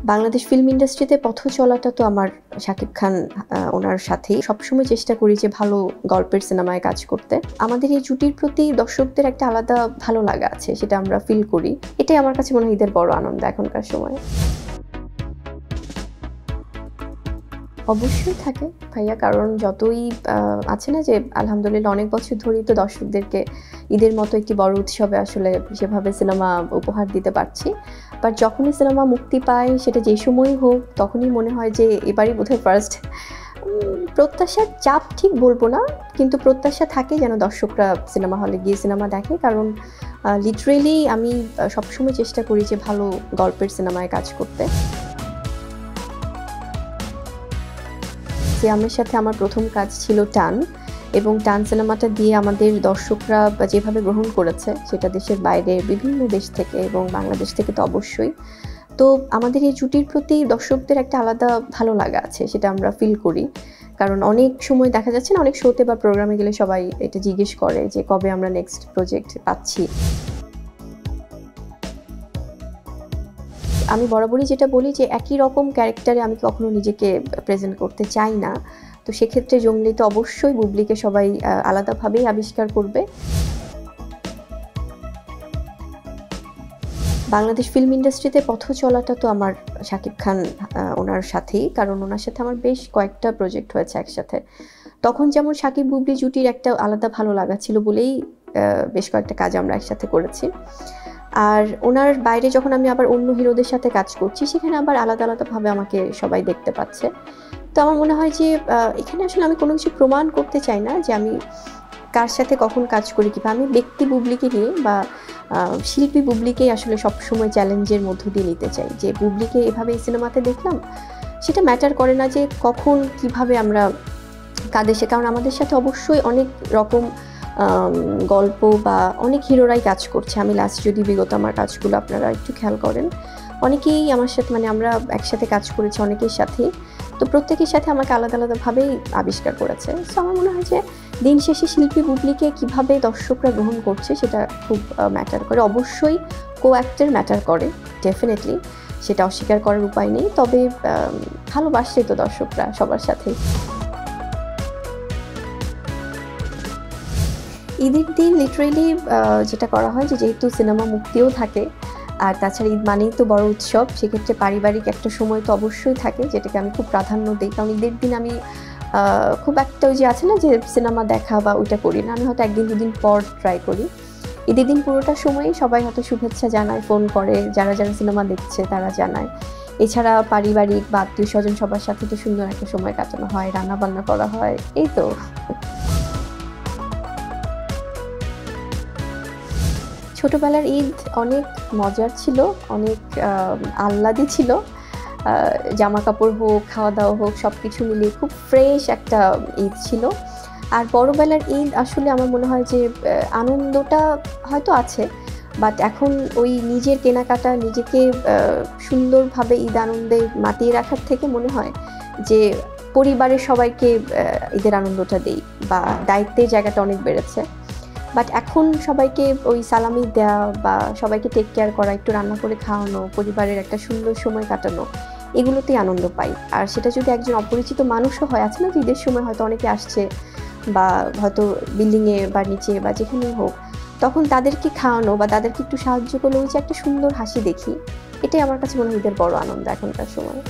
Bangladesh film ইন্ডাস্ট্রিতে পথ চলাটা তো আমার শাকিব খান ওনার সাথেই সবসময় চেষ্টা করি যে ভালো গল্পের সিনেমায় কাজ করতে। আমাদের এই জুটির প্রতি দর্শকদের একটা আলাদা ভালো লাগা আছে, সেটা আমরা ফিল করি। এটাই আমার কাছে মনে হয় ঈদের বড় আনন্দ এখনকার সময়ে। অবশ্যই থাকে ভাইয়া, কারণ যতই আছে না যে আলহামদুলিল্লাহ অনেক বছর ধরেই তো দর্শকদেরকে ঈদের মতো একটি বড় উৎসবে আসলে সেভাবে সিনেমা উপহার দিতে পারছি। বাট যখনই সিনেমা মুক্তি পায়, সেটা যে সময়ই হোক, তখনই মনে হয় যে এবারই বোধহয় ফার্স্ট। প্রত্যাশার চাপ ঠিক বলবো না, কিন্তু প্রত্যাশা থাকে যেন দর্শকরা সিনেমা হলে গিয়ে সিনেমা দেখে। কারণ লিটারেলি আমি সবসময় চেষ্টা করি যে ভালো গল্পের সিনেমায় কাজ করতে। সিয়ামের সাথে আমার প্রথম কাজ ছিল টান, এবং টান সিনেমাটা দিয়ে আমাদের দর্শকরা যেভাবে গ্রহণ করেছে, সেটা দেশের বাইরে বিভিন্ন দেশ থেকে এবং বাংলাদেশ থেকে তো অবশ্যই। তো আমাদের এই জুটির প্রতি দর্শকদের একটা আলাদা ভালো লাগা আছে, সেটা আমরা ফিল করি। কারণ অনেক সময় দেখা যাচ্ছে না, অনেক শোতে বা প্রোগ্রামে গেলে সবাই এটা জিজ্ঞেস করে যে কবে আমরা নেক্সট প্রজেক্ট পাচ্ছি। আমি বরাবরই যেটা বলি যে একই রকম ক্যারেক্টারে আমি কখনো নিজেকে প্রেজেন্ট করতে চাই না। তো সেক্ষেত্রে জঙ্গলি তো অবশ্যই বুবলিকে সবাই আলাদাভাবেই আবিষ্কার করবে। বাংলাদেশ ফিল্ম ইন্ডাস্ট্রিতে পথ চলাটা তো আমার শাকিব খান ওনার সাথেই, কারণ ওনার সাথে আমার বেশ কয়েকটা প্রজেক্ট হয়েছে একসাথে। তখন যেমন শাকিব বুবলি জুটির একটা আলাদা ভালো লাগা ছিল বলেই বেশ কয়েকটা কাজ আমরা একসাথে করেছি। আর ওনার বাইরে যখন আমি আবার অন্য হিরোদের সাথে কাজ করছি, সেখানে আবার আলাদা আলাদাভাবে আমাকে সবাই দেখতে পাচ্ছে। তো আমার মনে হয় যে এখানে আসলে আমি কোনো কিছু প্রমাণ করতে চাই না যে আমি কার সাথে কখন কাজ করি, কিংবা আমি ব্যক্তি বুবলিকে নিয়ে বা শিল্পী বুবলিকেই আসলে সবসময় চ্যালেঞ্জের মধ্য দিয়ে নিতে চাই। যে বুবলিকে এভাবে এই সিনেমাতে দেখলাম, সেটা ম্যাটার করে না যে কখন কিভাবে আমরা কাদের সাথে, কারণ আমাদের সাথে অবশ্যই অনেক রকম গল্প বা অনেক হিরোরাই কাজ করছে। আমি লাস্ট যদি বিগত আমার কাজগুলো আপনারা একটু খেয়াল করেন, অনেকেই আমার সাথে, মানে আমরা একসাথে কাজ করেছি অনেকের সাথেই। তো প্রত্যেকের সাথে আমাকে আলাদা আলাদাভাবেই আবিষ্কার করেছে। সো আমার মনে হয় যে দিন শেষে শিল্পী বুবলিকে কীভাবে দর্শকরা গ্রহণ করছে সেটা খুব ম্যাটার করে। অবশ্যই কো অ্যাক্টর ম্যাটার করে, ডেফিনেটলি, সেটা অস্বীকার করার উপায় নেই। তবে ভালোবাসছে তো দর্শকরা সবার সাথেই। ঈদের দিন লিটারেলি যেটা করা হয় যে যেহেতু সিনেমা মুক্তিও থাকে, আর তাছাড়া ঈদ মানেই তো বড় উৎসব, সেক্ষেত্রে পারিবারিক একটা সময় তো অবশ্যই থাকে, যেটাকে আমি খুব প্রাধান্য দিই। কারণ ঈদের দিন আমি খুব একটা ওই যে আছে না যে সিনেমা দেখা বা ওইটা করি না, আমি হয়তো একদিন দুদিন পর ট্রাই করি। ঈদের দিন পুরোটা সময়ই সবাই হয়তো শুভেচ্ছা জানায়, ফোন করে, যারা যারা সিনেমা দেখছে তারা জানায়। এছাড়া পারিবারিক বা আত্মীয় স্বজন সবার সাথে তো সুন্দর একটা সময় কাটানো হয়, রান্না বান্না করা হয়, এই তো। ছোটবেলার ঈদ অনেক মজার ছিল, অনেক আহ্লাদি ছিল। জামা কাপড় হোক, খাওয়া দাওয়া হোক, সব কিছু মিলিয়ে খুব ফ্রেশ একটা ঈদ ছিল। আর বড়বেলার ঈদ আসলে আমার মনে হয় যে আনন্দটা হয়তো আছে, বাট এখন ওই নিজের কেনাকাটা, নিজেকে সুন্দরভাবে ঈদ আনন্দে মাতিয়ে রাখার থেকে মনে হয় যে পরিবারের সবাইকে ঈদের আনন্দটা দেই, বা দায়িত্বের জায়গাটা অনেক বেড়েছে। বাট এখন সবাইকে ওই সালামি দেওয়া বা সবাইকে টেক কেয়ার করা, একটু রান্না করে খাওয়ানো, পরিবারের একটা সুন্দর সময় কাটানো, এগুলোতেই আনন্দ পাই। আর সেটা যদি একজন অপরিচিত মানুষও হয়, আছে না যে ঈদের সময় হয়তো অনেকে আসছে বা হয়তো বিল্ডিংয়ে বা নিচে বা যেখানেই হোক, তখন তাদেরকে খাওয়ানো বা তাদেরকে একটু সাহায্য করলে ওই যে একটা সুন্দর হাসি দেখি, এটাই আমার কাছে মনে হয় ঈদের বড় আনন্দ এখনকার সময়।